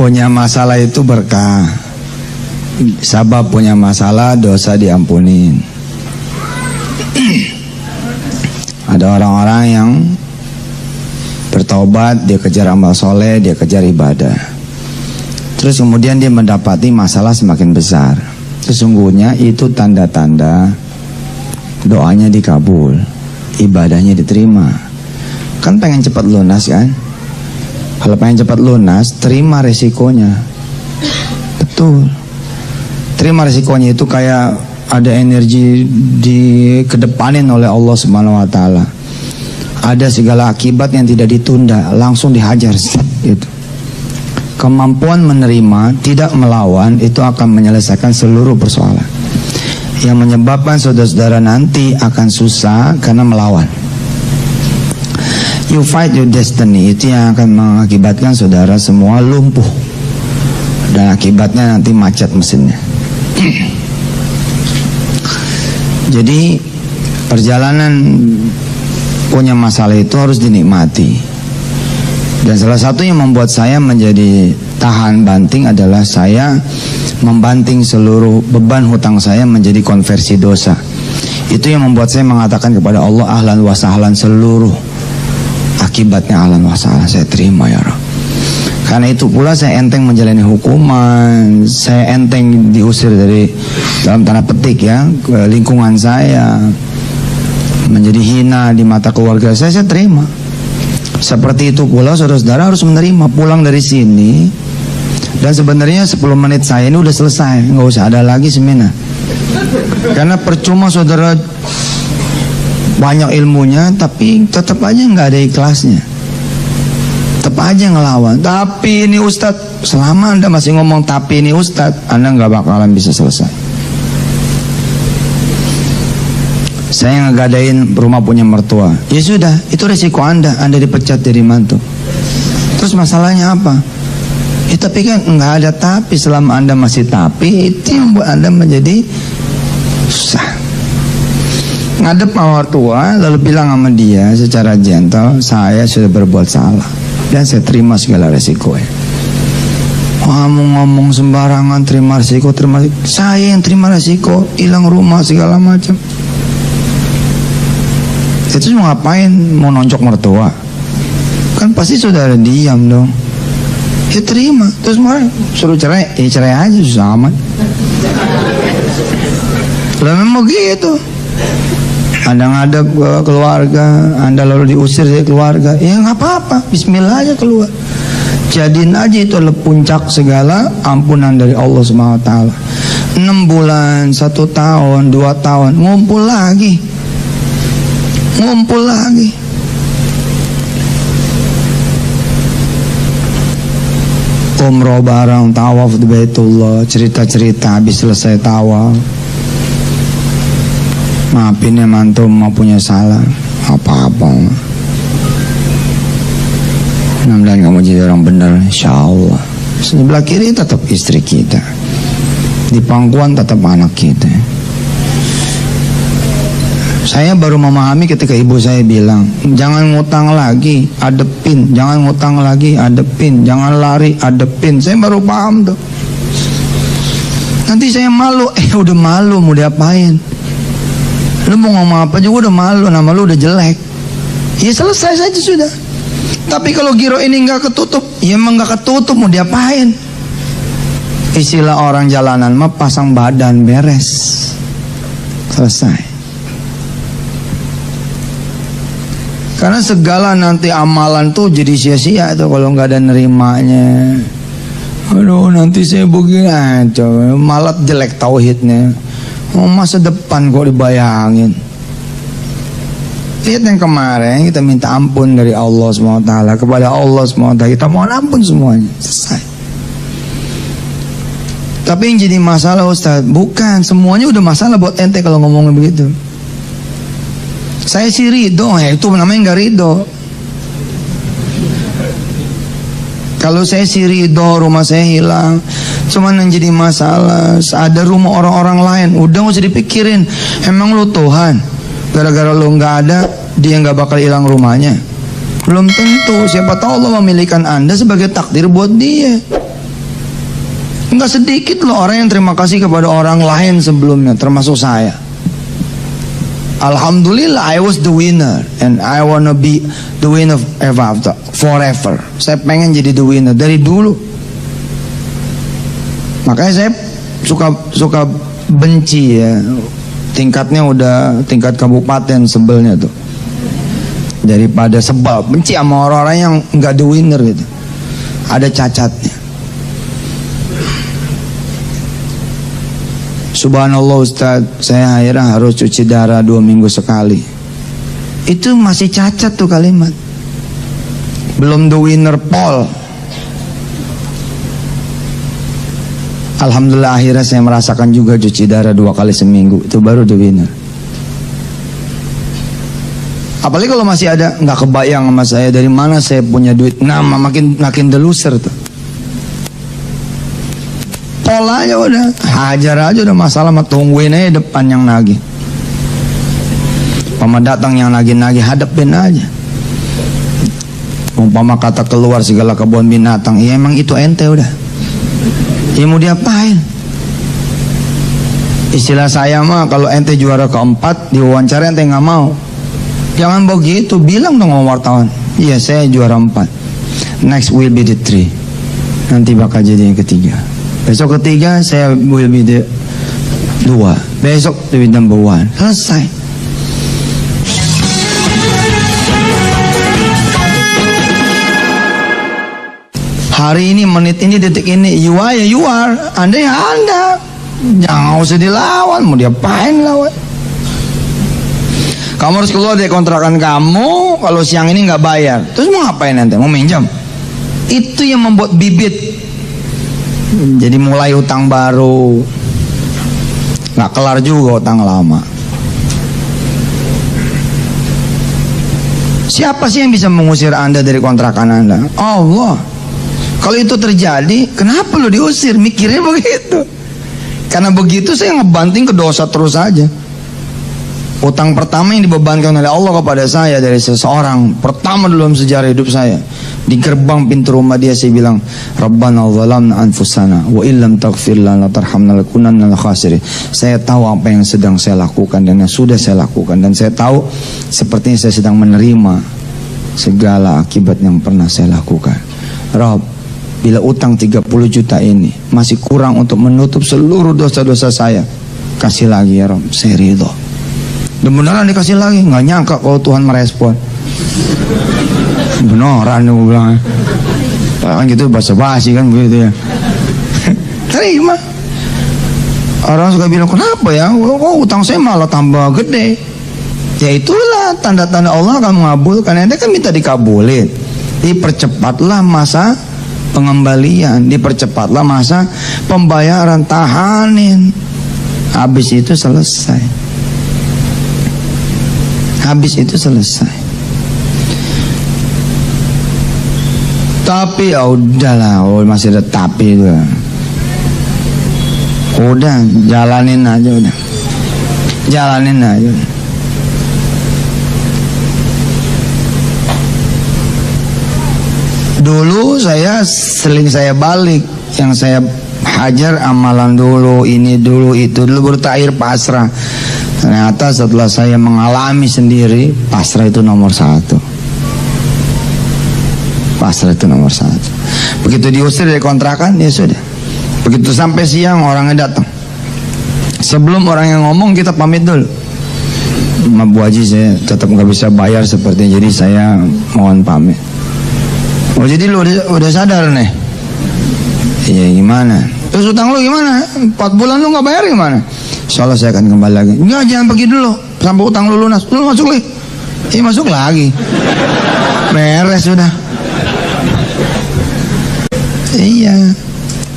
Punya masalah itu berkah. Sabab punya masalah, dosa diampunin. Ada orang-orang yang bertobat, dia kejar amal soleh, dia kejar ibadah. Terus kemudian dia mendapati masalah semakin besar. Sesungguhnya itu tanda-tanda doanya dikabul, ibadahnya diterima. Kan pengen cepat lunas kan? Kalau pengen cepat lunas, terima resikonya. Betul. Terima resikonya itu kayak ada energi dikedepanin oleh Allah Subhanahu wa taala. Ada segala akibat yang tidak ditunda, langsung dihajar gitu. Kemampuan menerima, tidak melawan, itu akan menyelesaikan seluruh persoalan. Yang menyebabkan saudara-saudara nanti akan susah karena melawan. You fight your destiny, itu yang akan mengakibatkan saudara semua lumpuh. Dan akibatnya nanti macet mesinnya. Jadi perjalanan punya masalah itu harus dinikmati. Dan salah satu yang membuat saya menjadi tahan banting adalah saya membanting seluruh beban hutang saya menjadi konversi dosa. Itu yang membuat saya mengatakan kepada Allah, ahlan wa sahlan, seluruh akibatnya ahlan wa sahlan saya terima ya Rabb. Karena itu pula saya enteng menjalani hukuman, saya enteng diusir dari dalam tanda petik ya ke lingkungan saya, menjadi hina di mata keluarga saya terima. Seperti itu pula saudara-saudara harus menerima. Pulang dari sini dan sebenarnya 10 menit saya ini udah selesai, nggak usah ada lagi seminar. Karena percuma saudara banyak ilmunya tapi tetap aja nggak ada ikhlasnya, tetap aja ngelawan. Tapi ini Ustadz, selama Anda masih ngomong tapi ini Ustadz, Anda nggak bakalan bisa selesai. Saya ngegadain rumah punya mertua, ya sudah, itu resiko Anda dipecat dari mantu. Terus masalahnya apa? Ya tapi kan nggak ada tapi, selama Anda masih tapi, itu yang buat Anda menjadi susah. Ngadep sama mertua, lalu bilang sama dia secara gentle, saya sudah berbuat salah dan saya terima segala resikonya. Kamu ngomong sembarangan, terima resiko. Saya yang terima resiko, hilang rumah segala macam. Itu mau ngapain? Mau nonjok mertua? Kan pasti saudara diam dong. Ya terima. Terus mau suruh cerai, ya cerai aja, susah amat. Lah memang gitu. Anda ngadep ke keluarga, Anda lalu diusir dari keluarga, ya nggak apa-apa, bismillah aja keluar. Jadiin aja itu adalah puncak segala ampunan dari Allah Subhanahu wa taala. 6 bulan, 1 tahun, 2 tahun, ngumpul lagi. Umroh bareng, tawaf di Baitullah, cerita-cerita habis selesai tawaf. Maafin ya mantu, mau punya salah apa-apa. Mudah-mudahan kamu jadi orang benar, insyaallah. Sebelah kiri tetap istri kita, di pangkuan tetap anak kita. Saya baru memahami ketika ibu saya bilang, jangan ngutang lagi, adepin. Jangan ngutang lagi, adepin. Jangan lari, adepin. Saya baru paham tuh. Nanti saya malu, udah malu mau diapain? Lu mau ngomong apa juga udah malu, nama lu udah jelek. Ya selesai saja sudah. Tapi kalau giro ini nggak ketutup, ya emang nggak ketutup, mau diapain? Istilah orang jalanan mah pasang badan beres, selesai. Karena segala nanti amalan tuh jadi sia-sia tuh kalau nggak ada nerimanya. Aduh nanti saya begini aja, malah jelek tauhidnya. Masa depan kok dibayangin. Lihat yang kemarin kita minta ampun dari Allah SWT, kepada Allah SWT kita mohon ampun semuanya, selesai. Tapi yang jadi masalah Ustaz, bukan semuanya udah masalah buat ente kalau ngomongnya begitu. Saya sih ridho, ya itu namanya nggak ridho. Kalau saya sih ridho rumah saya hilang, cuman yang jadi masalah ada rumah orang-orang lain, udah nggak usah dipikirin. Emang lu Tuhan, gara-gara lu nggak ada dia nggak bakal hilang rumahnya? Belum tentu. Siapa tahu Allah memilihkan Anda sebagai takdir buat dia. Enggak sedikit loh orang yang terima kasih kepada orang lain sebelumnya, termasuk saya. Alhamdulillah, I was the winner and I wanna be the winner forever. Saya pengen jadi the winner dari dulu. Makanya saya suka benci ya. Tingkatnya udah tingkat kabupaten sebelnya tuh. Daripada sebal, benci sama orang-orang yang nggak the winner gitu. Ada cacatnya. Subhanallah Ustaz, saya akhirnya harus cuci darah 2 minggu sekali. Itu masih cacat tuh kalimat. Belum the winner Paul. Alhamdulillah akhirnya saya merasakan juga cuci darah 2 kali seminggu. Itu baru the winner. Apalagi kalau masih ada, nggak kebayang sama saya dari mana saya punya duit. Nah, makin the loser tuh. Pola aja udah, hajar aja udah, masalah mah tungguin aja depan yang nagih. Umpama datang yang nagih-nagih, hadapin aja. Umpama kata keluar segala kebun binatang, ya emang itu ente udah. Ya mau diapain? Istilah saya mah kalau ente juara keempat diwawancara ente nggak mau. Jangan begitu, bilang dong sama wartawan. Iya saya juara 4. Next will be the 3. Nanti bakal jadi yang ketiga. Besok ketiga saya will be the 2. Besok the number 1. Selesai. Hari ini, menit ini, detik ini, you are ya you are. Anda ya Anda. Jangan usah dilawan. Mau diapain lawan? Kamu harus keluar dari kontrakan kamu. Kalau siang ini nggak bayar, terus mau ngapain nanti? Mau minjam? Itu yang membuat bibit. Jadi mulai utang baru, nggak kelar juga utang lama. Siapa sih yang bisa mengusir Anda dari kontrakan Anda? Allah. Kalau itu terjadi, kenapa lo diusir? Mikirnya begitu. Karena begitu saya ngebanting ke dosa terus aja. Utang pertama yang dibebankan oleh Allah kepada saya dari seseorang, pertama dalam sejarah hidup saya, di gerbang pintu rumah dia saya bilang, Rabbana zalamna anfusana wa illam taghfir lana tarhamna lakunanna minal khasirin. Saya tahu apa yang sedang saya lakukan dan yang sudah saya lakukan, dan saya tahu sepertinya saya sedang menerima segala akibat yang pernah saya lakukan. Rabb, bila utang 30 juta ini masih kurang untuk menutup seluruh dosa-dosa saya, kasih lagi ya Rabb, saya ridho. Dan beneran dikasih lagi, nggak nyangka kalau Tuhan merespon. Beneran gue bilang, kan gitu basa-basi kan begitu ya. Terima. Orang suka bilang, kenapa ya? Kok utang saya malah tambah gede? Ya itulah tanda-tanda Allah akan mengabulkan. Anda kan minta dikabulin. Dipercepatlah masa pengembalian, dipercepatlah masa pembayaran, tahanin. Habis itu selesai. Habis itu selesai. Tapi ya udahlah, masih ada tapi itu. Udah jalanin aja udah. Jalanin aja. Dulu saya seling saya balik, yang saya hajar amalan dulu, ini dulu, itu dulu, bertakhir pasrah. Ternyata setelah saya mengalami sendiri, pasrah itu nomor 1. Pasrah itu nomor 1. Begitu diusir dari kontrakan, ya sudah. Begitu sampai siang orangnya datang. Sebelum orang yang ngomong kita pamit dulu. Ma Bu Haji, saya tetap nggak bisa bayar sepertinya, jadi saya mohon pamit. Oh jadi lu udah sadar nih? Iya gimana? Terus utang lu gimana? 4 bulan lu nggak bayar gimana? Insyaallah saya akan kembali lagi. Enggak, jangan pergi dulu sampai utang lu lunas. Lu masuk lagi. Masuk lagi. Beres sudah. Iya.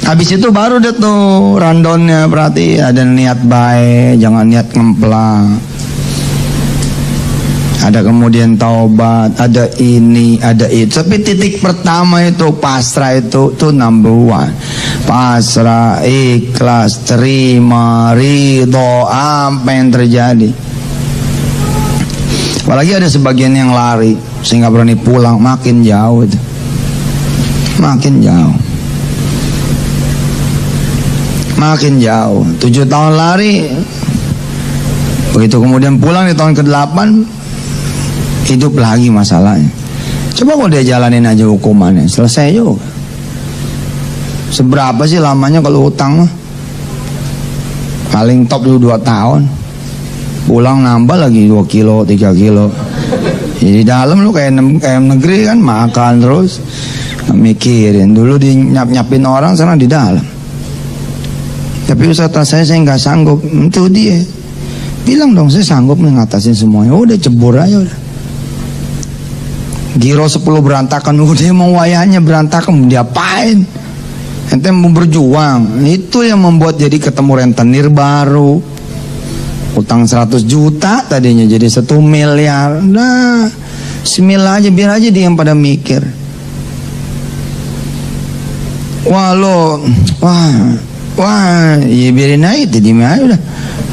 Habis itu baru deh tuh rundownnya, berarti ada niat baik, jangan niat ngemplang. Ada kemudian taubat, ada ini, ada itu. Tapi titik pertama itu pasrah, itu number 1. Pasrah, ikhlas, terima, ridho, apa yang terjadi. Apalagi ada sebagian yang lari sehingga berani pulang, makin jauh itu. Makin jauh. makin jauh. 7 tahun lari. Begitu kemudian pulang di tahun ke-8, hidup lagi masalahnya. Coba kalau dia jalanin aja hukumannya, selesai juga. Seberapa sih lamanya kalau utang mah? Paling top dulu 2 tahun. Pulang nambah lagi 2 kilo, 3 kilo. Jadi dalam lu kayak negeri kan, makan terus, mikirin. Dulu nyapin orang, sekarang di dalam. Tapi usaha saya nggak sanggup. Itu dia. Bilang dong, saya sanggup ngatasin semuanya. Udah cebur aja udah. Giro 10 berantakan, udah mau wayahnya berantakan, diapain? Ente mau berjuang. Itu yang membuat jadi ketemu rentenir baru. Utang 100 juta tadinya jadi 1 miliar. Nah, bismillah aja, biar aja dia yang pada mikir. Wah, ya biarin aja, jadi aja udah.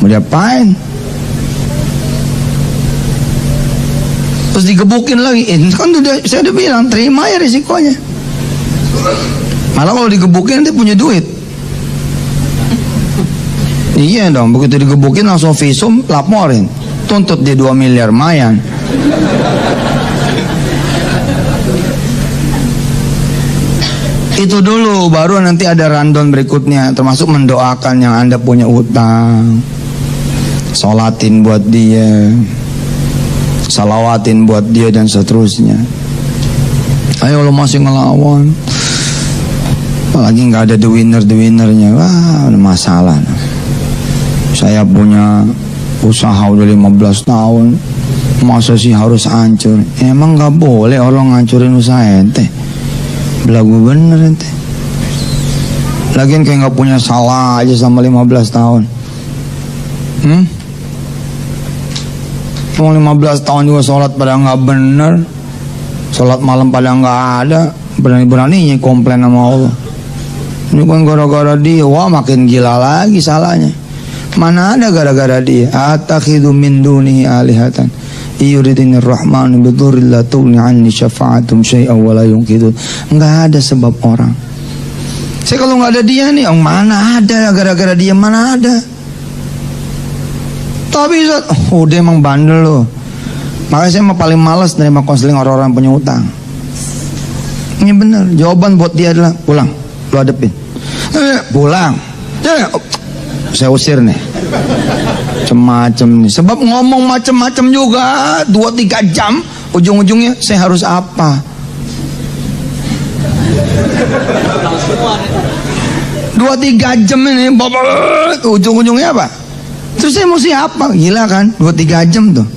Mau diapain? Terus digebukin lagi. Kan saya udah bilang, terima ya risikonya. Malah kalau digebukin nanti punya duit. Iya dong, begitu digebukin langsung visum, laporin, tuntut dia 2 miliar, mayan. Itu dulu, baru nanti ada rundown berikutnya, termasuk mendoakan yang Anda punya utang, sholatin buat dia, salawatin buat dia dan seterusnya. Ayo lo masih ngelawan, apalagi nggak ada the winnernya, wah ada masalah. Saya punya usaha udah 15 tahun, masa sih harus hancur? Emang nggak boleh orang ngancurin usaha ente? Belagu bener ente. Lagian kayak nggak punya salah aja sama 15 tahun. Mau 15 tahun juga sholat pada nggak bener, sholat malam pada nggak ada, berani-beraninya komplain sama Allah. Ini kan gara-gara dia, wah makin gila lagi salahnya. Mana ada gara-gara dia? Atakhidu min dunihi alihatan yuridinir rahmanu bidurri la tughni anni syafa'atum syai'an wa la yunqidun. Enggak ada sebab orang. Saya kalau enggak ada dia nih, mana ada gara-gara dia, mana ada. Tapi dia emang bandel loh. Makanya saya paling malas nerima konseling orang-orang punya utang. Ini benar, jawaban buat dia adalah pulang, lu hadepin. Pulang. Saya usir nih. Macem-macem nih. Sebab ngomong macem-macem juga 2-3 jam, ujung-ujungnya saya harus apa? 2-3 jam ini, ujung-ujungnya apa? Terus saya mesti apa? Gila kan? 2-3 jam tuh.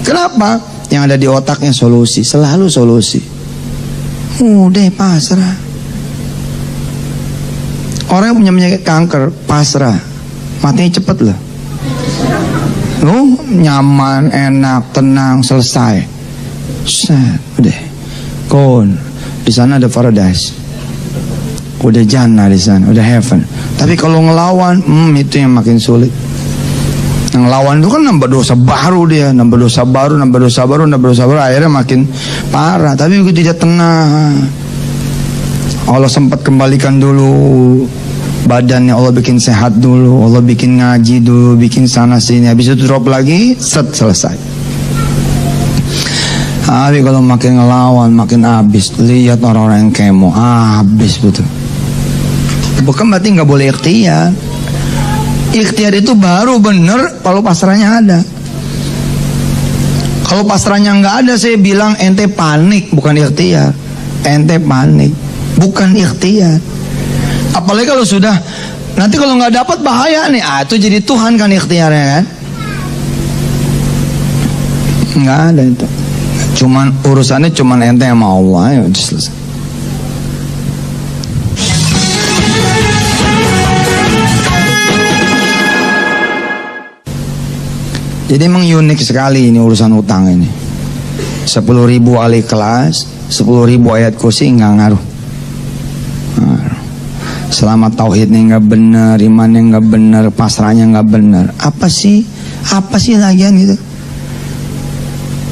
Kenapa? Yang ada di otaknya solusi, selalu solusi. Udah pasrah. Orang yang punya penyakit kanker pasrah, matinya cepet loh. Lu nyaman, enak, tenang, selesai. Udah. Kon, di sana ada paradise. Udah jannah di sana, udah heaven. Tapi kalau ngelawan, itu yang makin sulit. Yang ngelawan itu kan nambah dosa baru dia, nambah dosa baru, akhirnya makin parah. Tapi begitu dia tenang, Allah sempat kembalikan dulu badannya, Allah bikin sehat dulu, Allah bikin ngaji dulu, bikin sana sini, habis itu drop lagi, selesai. Tapi kalau makin ngelawan, makin habis. Lihat orang-orang yang kemo, habis betul. Bukan berarti nggak boleh ikhtiar. Ikhtiar itu baru bener kalau pasrahnya ada. Kalau pasrahnya nggak ada, saya bilang ente panik, bukan ikhtiar. Ente panik, bukan ikhtiar. Apalagi kalau sudah, nanti kalau nggak dapat bahaya nih. Itu jadi Tuhan kan ikhtiarnya kan? Nggak ada itu. Cuman urusannya cuman ente sama Allah, ya udah selesai. Jadi emang unik sekali ini urusan utang ini. 10.000 ahli kelas, 10.000 ayat kursi nggak ngaruh. Selama tauhidnya nggak benar, imannya nggak benar, pasrahnya nggak benar, apa sih lagian gitu?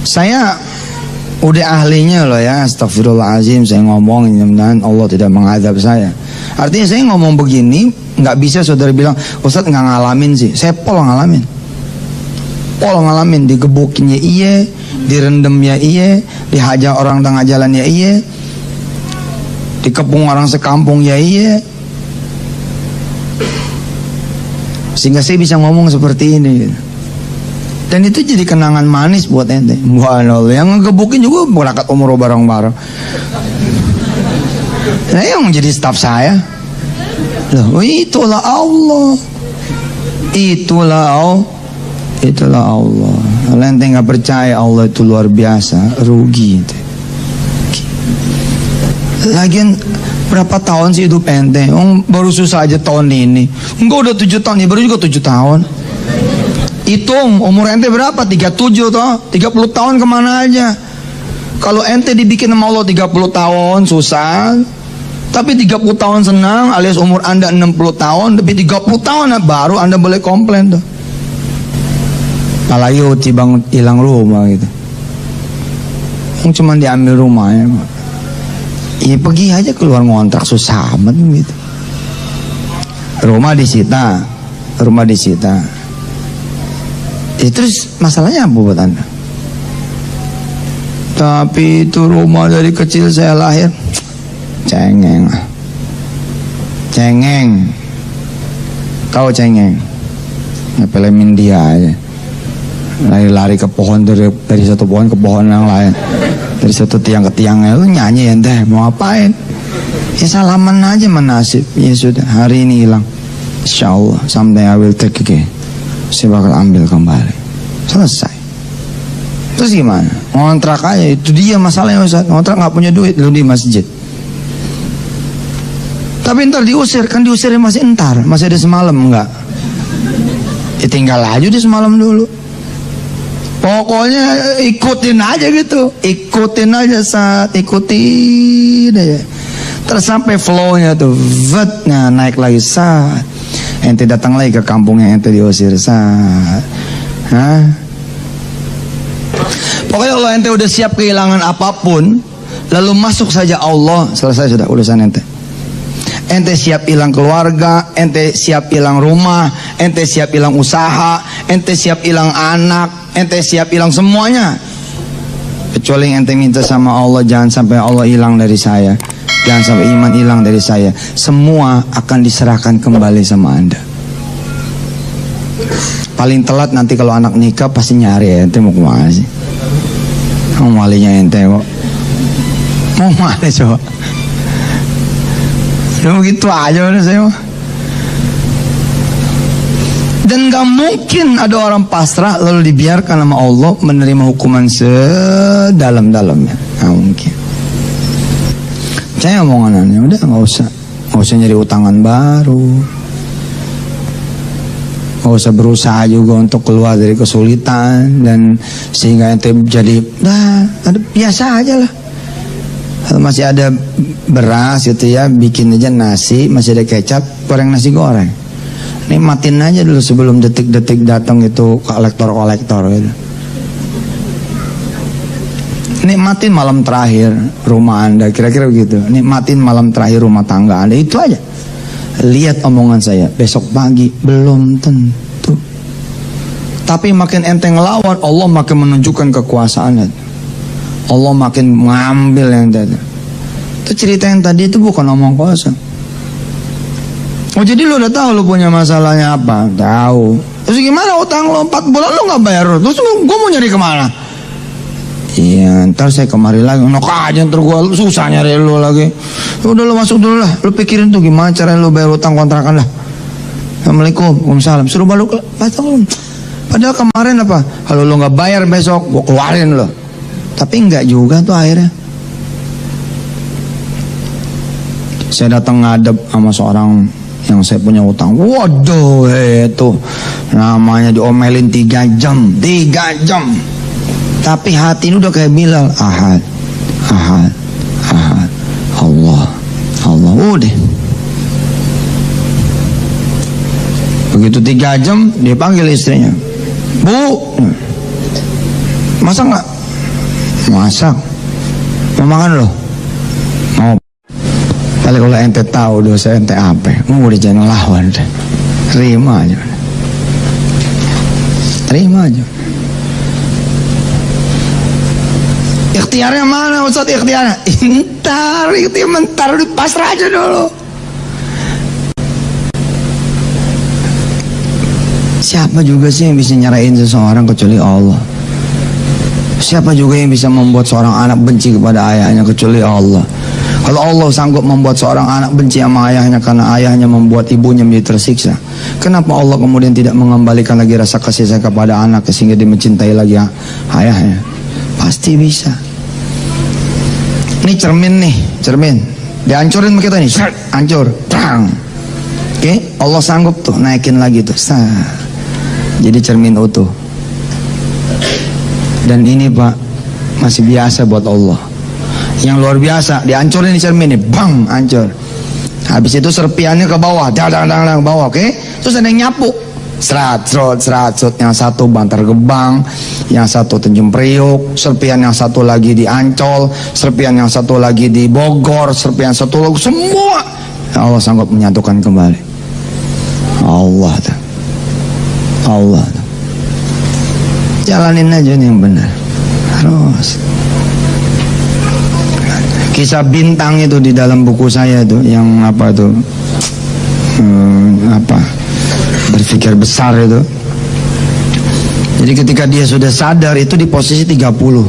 Saya udah ahlinya loh ya, astagfirullahaladzim, saya ngomong, mudah-mudahan Allah tidak mengadab saya. Artinya saya ngomong begini nggak bisa saudara bilang Ustadz nggak ngalamin sih. Saya pol ngalamin, digebukinnya iya, direndamnya iya, dihajar orang tengah jalan ya iya, dikepung orang sekampung ya iya. Sehingga saya bisa ngomong seperti ini gitu. Dan itu jadi kenangan manis buat ente. Wah, yang ngegebukin juga berangkat umroh bareng-bareng. Nah, yang menjadi staf saya. Loh, itulah Allah. Itulah Allah. Kalau ente nggak percaya Allah itu luar biasa, rugi ente. Lagian berapa tahun sih hidup ente? Baru susah aja tahun ini. Enggak udah 7 tahun, ya baru juga 7 tahun. Hitung umur ente berapa? 37 toh. 30 tahun kemana aja? Kalau ente dibikin sama Allah 30 tahun susah, tapi 30 tahun senang, alias umur anda 60 tahun, tapi 30 tahun baru anda boleh komplain tuh. Apalagi bang hilang rumah gitu. Cuma diambil rumahnya. Ya pergi aja keluar ngontrak, susah amat gitu. Rumah disita. Terus masalahnya apa buat anda? Tapi itu rumah dari kecil saya lahir. Cengeng. Tahu cengeng? Ngepelemin dia aja. Lari-lari ke pohon, dari satu pohon ke pohon yang lain, dari satu tiang ke tiangnya. Lu nyanyi ente mau apain? Ya salaman aja menasib. Ya sudah, hari ini hilang. Insyaallah someday I will take again. Saya bakal ambil kembali. Selesai. Terus gimana? Ngontrak aja. Itu dia masalahnya Ustaz. Ngontrak gak punya duit, lu di masjid. Tapi ntar diusir. Kan diusirnya masih entar. Masih ada semalam enggak? Ya tinggal aja di semalam dulu. Pokoknya ikutin aja gitu. Ikutin aja saat. Ikutin aja. Terus sampai flow-nya tuh. Nah naik lagi saat. Ente datang lagi ke kampung yang ente diusir saat. Pokoknya kalau ente udah siap kehilangan apapun, lalu masuk saja Allah, selesai sudah urusan ente. Ente siap hilang keluarga, ente siap hilang rumah, ente siap hilang usaha, ente siap hilang anak, ente siap hilang semuanya. Kecuali ente minta sama Allah, jangan sampai Allah hilang dari saya, jangan sampai iman hilang dari saya. Semua akan diserahkan kembali sama anda. Paling telat nanti kalau anak nikah pasti nyari ya, ente mau kemana sih? Mau malinya ente kok. Mau mana coba? Ya begitu aja udah saya mah. Dan gak mungkin ada orang pasrah lalu dibiarkan sama Allah menerima hukuman sedalam-dalamnya. Gak mungkin. Saya omongannya udah nggak usah nyari utangan baru, nggak usah berusaha juga untuk keluar dari kesulitan dan sehingga ente jadi biasa aja lah. Kalau masih ada beras gitu ya, bikin aja nasi, masih ada kecap, goreng nasi goreng. Nikmatin aja dulu sebelum detik-detik datang itu kolektor gitu. Nikmatin malam terakhir rumah anda, kira-kira begitu. Nikmatin malam terakhir rumah tangga anda, itu aja. Lihat omongan saya, besok pagi belum tentu. Tapi makin ente ngelawan, Allah makin menunjukkan kekuasaannya. Allah makin mengambil yang tadi. Itu cerita yang tadi itu bukan omong kosong. Oh jadi lu udah tahu lu punya masalahnya apa? Tahu. Terus gimana utang lu 4 bulan lu nggak bayar? Terus gua mau nyari kemana? Iya, ntar saya kemari lagi. Nok aja ntar gua susah nyari lu lagi. Udah lu masuk dulu lah. Lu pikirin tuh gimana cara lu bayar utang kontrakan lah. Assalamualaikum, waalaikumsalam. Suruh balik batal. Padahal kemarin apa? Kalau lu nggak bayar besok, gua keluarin lo. Tapi nggak juga tuh akhirnya. Saya datang ngadep sama seorang yang saya punya utang. Waduh, itu namanya diomelin 3 jam. Tapi hati ini udah kayak Bilal, Ahad, Allah, udah. Begitu 3 jam, dia panggil istrinya, Bu, masak nggak? Masak. Mau makan loh? Mau. Kali kalau ente tahu dosa ente apa, udah jangan lawan deh. Terima aja. Terima aja. Ikhtiarnya mana Ustaz ikhtiarnya? Bentar, pasrah aja dulu. Siapa juga sih yang bisa nyerahin seseorang kecuali Allah? Siapa juga yang bisa membuat seorang anak benci kepada ayahnya kecuali Allah? Kalau Allah sanggup membuat seorang anak benci sama ayahnya karena ayahnya membuat ibunya menjadi tersiksa, kenapa Allah kemudian tidak mengembalikan lagi rasa kasih sayang kepada anak sehingga dia mencintai lagi ayahnya? Pasti bisa. Ini cermin dihancurin sama kita nih, hancur, terang. Oke, Allah sanggup tuh naikin lagi tuh, jadi cermin utuh. Dan ini Pak masih biasa buat Allah. Yang luar biasa, dihancurin di cermin ini, bang, hancur. Habis itu serpiannya ke bawah, dang ke bawah, oke? Terus ada yang nyapu, serat, yang satu Bantar Gebang, yang satu Tanjung Priok, serpian yang satu lagi di Ancol, serpian yang satu lagi di Bogor, serpian satu lagi, semua Allah sanggup menyatukan kembali. Allah tuh. Jalanin aja nih yang benar. Terus kisah bintang itu di dalam buku saya tuh, yang apa tuh, berpikir besar itu. Jadi ketika dia sudah sadar itu di posisi 30,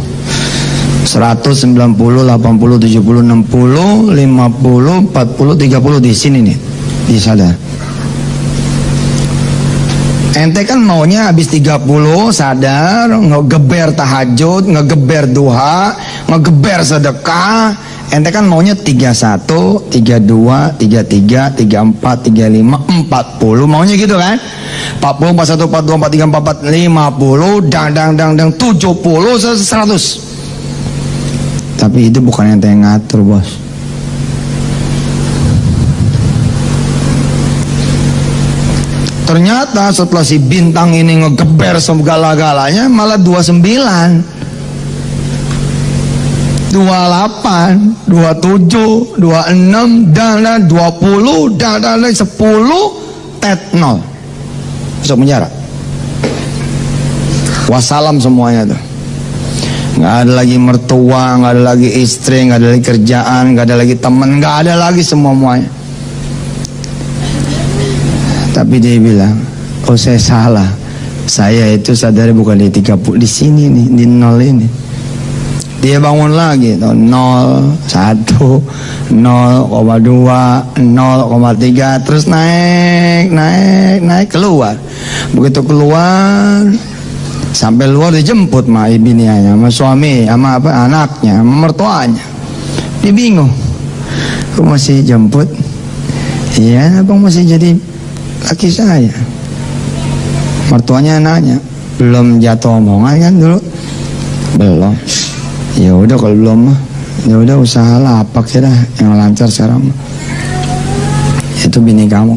100, 90, 80, 70, 60, 50, 40, 30 di sini nih, dia sadar. Ente kan maunya habis 30 sadar, ngegeber tahajud, ngegeber duha, ngegeber sedekah. Ente kan maunya 31, 32, 33, 34, 35, 40, maunya gitu kan? 40, 41, 42, 43, 44, 50, dang 70, 100. Tapi itu bukan ente yang ngatur, bos. Ternyata setelah si bintang ini ngegeber segala-galanya malah 29, 28, 27, 26, dan 20, dan 10, tet 0. Masuk penjara. Wassalam semuanya tuh. Nggak ada lagi mertua, nggak ada lagi istri, nggak ada lagi kerjaan, nggak ada lagi teman, nggak ada lagi semuanya. Tapi dia bilang, oh saya salah. Saya itu sadar bukan di 30, di sini nih, di 0 ini. Dia bangun lagi, 0, 1, 0,2, 0,3, terus naik, keluar. Begitu keluar, sampai luar dijemput sama binianya, sama suami, sama anaknya, sama mertuanya. Dia bingung, kok masih jemput? Iya, abang masih jadi laki saya. Mertuanya nanya, belum jatuh omongan kan dulu? Belum. Ya udah kalau belum mah, ya udah usaha lapak ya dah yang lancar sekarang. Itu bini kamu.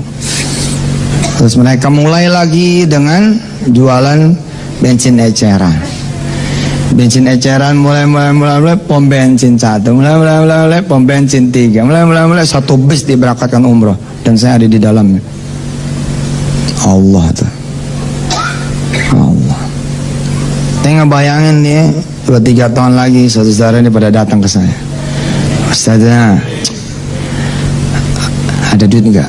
Terus mereka mulai lagi dengan jualan bensin eceran. Bensin eceran mulai pom bensin 1, mulai pom bensin 3, mulai satu bis diberangkatkan umroh dan saya ada di dalamnya. Allah tuh, Allah. Saya ngebayangin nih 2-3 tahun lagi saudara ini pada datang ke saya. Ustazah, ada duit enggak?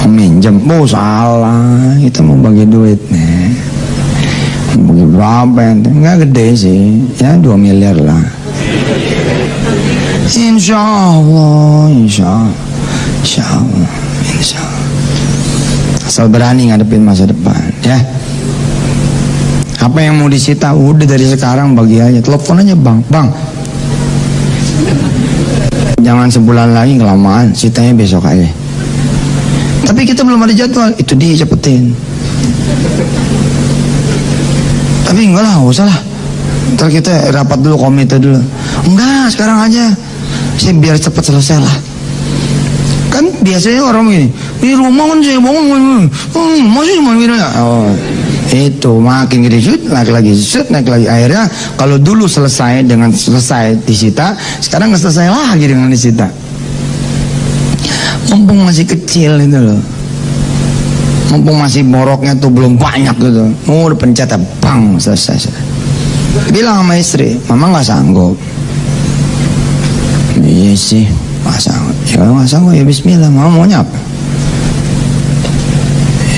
Minjem? Oh salah, kita mau bagi duit nih. Bagi berapa? Enggak gede sih, ya 2 miliar lah. Insya Allah. Asal berani ngadepin masa depan, ya. Apa yang mau disita udah dari sekarang bagi aja. Telepon aja bang. Jangan sebulan lagi, kelamaan. Sitanya besok aja. Tapi kita belum ada jadwal. Itu dia cepetin. Tapi enggak lah, gak usah lah. Ntar kita rapat dulu, komite dulu. Enggak, sekarang aja. Saya biar cepet selesai lah. Kan biasanya orang begini, ini rumah kan saya bangun, masih cuma gini ya. Oh, Itu makin gede, shoot, naik lagi, shoot, naik lagi. Akhirnya kalau dulu selesai dengan selesai disita, sekarang nggak selesai lagi dengan disita. Mumpung masih kecil itu loh, mumpung masih boroknya tuh belum banyak gitu, udah pencet, bang, selesai. Bilang sama istri, mama nggak sanggup. Iya sih, nggak sanggup. Ya nggak sanggup ya Bismillah. Mama maunya apa?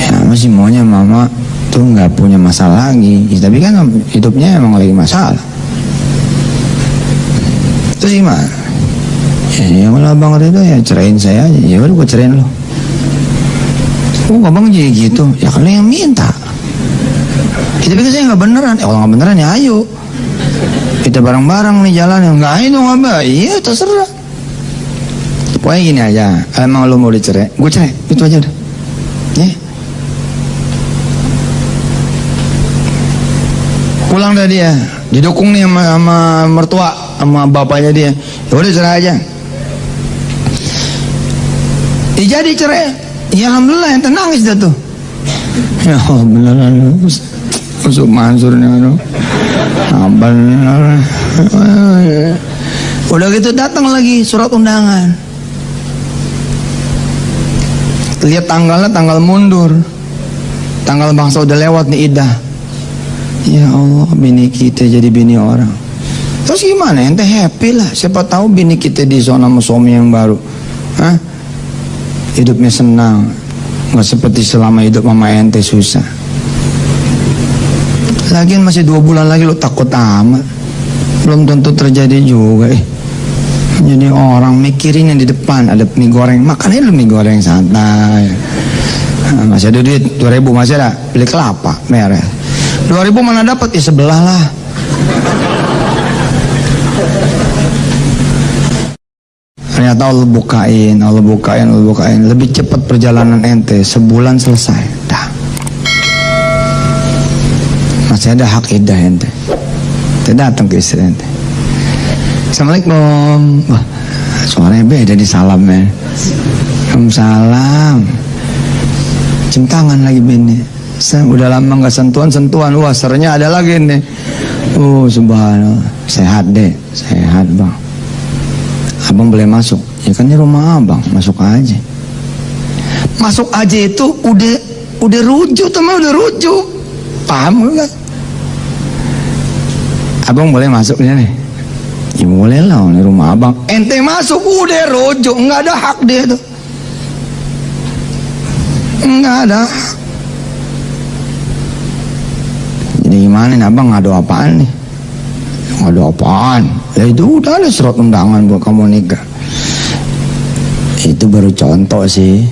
Ya masih maunya mama tuh nggak punya masalah lagi, ya, tapi kan hidupnya emang lagi masalah. Terus gimana? Ya kalau abang itu ya cerain saya aja. Ya udah gue cerain lo. Oh abang jadi gitu? Ya kalau yang minta. Kita pikir saya nggak beneran. Kalau nggak beneran ya ayo. Kita bareng-bareng nih jalan. Ya nggak itu nggak. Iya terserah. Pokoknya gini aja. Emang lo mau dicerai, gue cerai. Itu aja udah. Ya. Pulang dah dia, didukung nih sama mertua, sama bapaknya dia. Ya udah cerai aja. Ya jadi cerai. Ya alhamdulillah yang nangis dah tuh. Ya Allah beneran masuk Mansur nih aduh. Abang. Udah gitu datang lagi surat undangan. Lihat tanggalnya, tanggal mundur. Tanggal bangsa udah lewat nih idah. Ya Allah, bini kita jadi bini orang. Terus gimana? Ente happy lah. Siapa tahu bini kita di zona sama suami yang baru. Hah? Hidupnya senang. Nggak seperti selama hidup mama ente susah. Lagian masih 2 bulan lagi lo takut amat. Belum tentu terjadi juga. Jadi orang mikirin yang di depan. Ada mie goreng, makannya lu mie goreng santai. Masih ada duit 2.000, masih ada. Beli kelapa merah. 2.000 mana dapat? Ya sebelah lah. Ternyata Allah bukain. Lebih cepat perjalanan ente, sebulan selesai. Dah. Masih ada hak idah ente. Ente datang ke istri ente. Assalamualaikum. Wah, suaranya beda di salam ya. Waalaikumsalam. Cium tangan lagi bini. Udah lama nggak sentuhan. Wah serenya ada lagi nih. Oh subhanallah. Sehat deh, sehat bang. Abang boleh masuk? Ya kan ini rumah abang, masuk aja. Masuk aja itu udah rujuk teman, udah rujuk. Paham nggak? Abang boleh masuk nih? Ya boleh lah, ini rumah abang. Ente masuk udah rujuk, nggak ada hak dia tuh. Nggak ada. Jadi gimana nih abang, ngadu apaan nih? Ngadu apaan? Ya itu udah ada surat undangan buat kamu nikah. Itu baru contoh sih.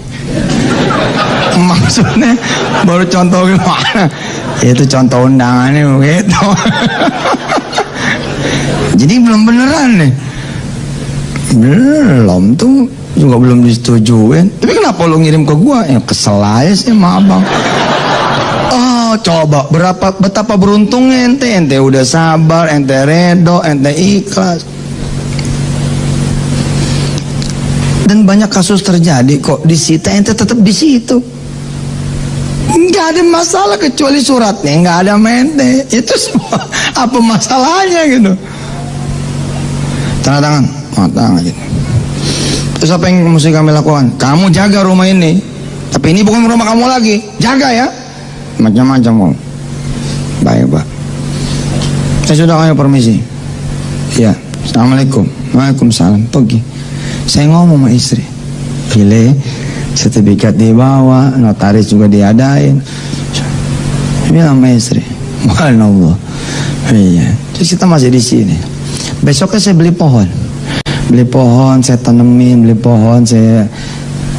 Maksudnya baru contoh gimana? Itu contoh undangannya begitu. Jadi belum beneran nih. Belum tuh juga belum disetujuin. Tapi kenapa lo ngirim ke gua? Ya kesel aja sih sama abang. Coba betapa beruntungnya ente udah sabar, ente redo, ente ikhlas. Dan banyak kasus terjadi kok disita, ente tetap di situ. Nggak ada masalah kecuali suratnya nggak ada mente. Itu semua apa masalahnya gitu? Tanda tangan gitu. Terus apa yang mesti kami lakukan? Kamu jaga rumah ini, tapi ini bukan rumah kamu lagi. Jaga ya. Macam-macam om. Baik pak. Saya sudah kaya permisi. Ya. Assalamualaikum. Waalaikumsalam. Pergi. Saya ngomong sama istri. Pilih. Sertifikat dibawa. Notaris juga diadain. Bilang sama istri. Subhanallah. Iya. Terus kita masih di sini. Besoknya saya beli pohon. Beli pohon. Saya tanemin. Beli pohon. Saya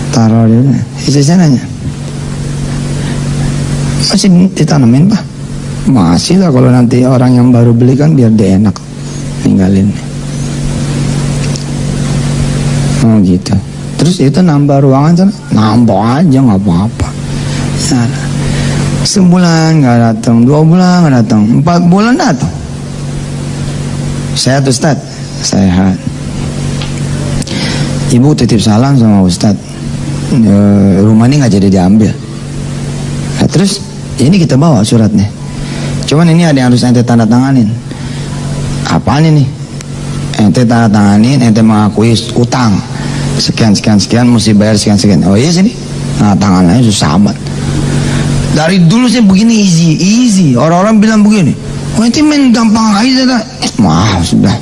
taruh di. Istri saya nanya. Masih ditanamin pak? Masih lah, kalau nanti orang yang baru beli kan biar dia enak ninggalin. Oh gitu. Terus itu nambah ruangan sana? Nambah aja nggak apa-apa. Nah, sebulan nggak datang, 2 bulan nggak datang, 4 bulan datang. Sehat Ustad? Sehat. Ibu titip salam sama Ustad. Rumah ini nggak jadi diambil. Nah, terus Ini kita bawa suratnya. Cuman ini ada yang harus ente tanda tanganin. Apaan ini? Ente tanda tanganin, ente mengakui utang. Sekian, mesti bayar sekian. Oh iya sini. Nah, tangannya susah amat. Dari dulu saya begini easy. Orang-orang bilang begini. Oh ente main gampang aja dah. Maaf sudah.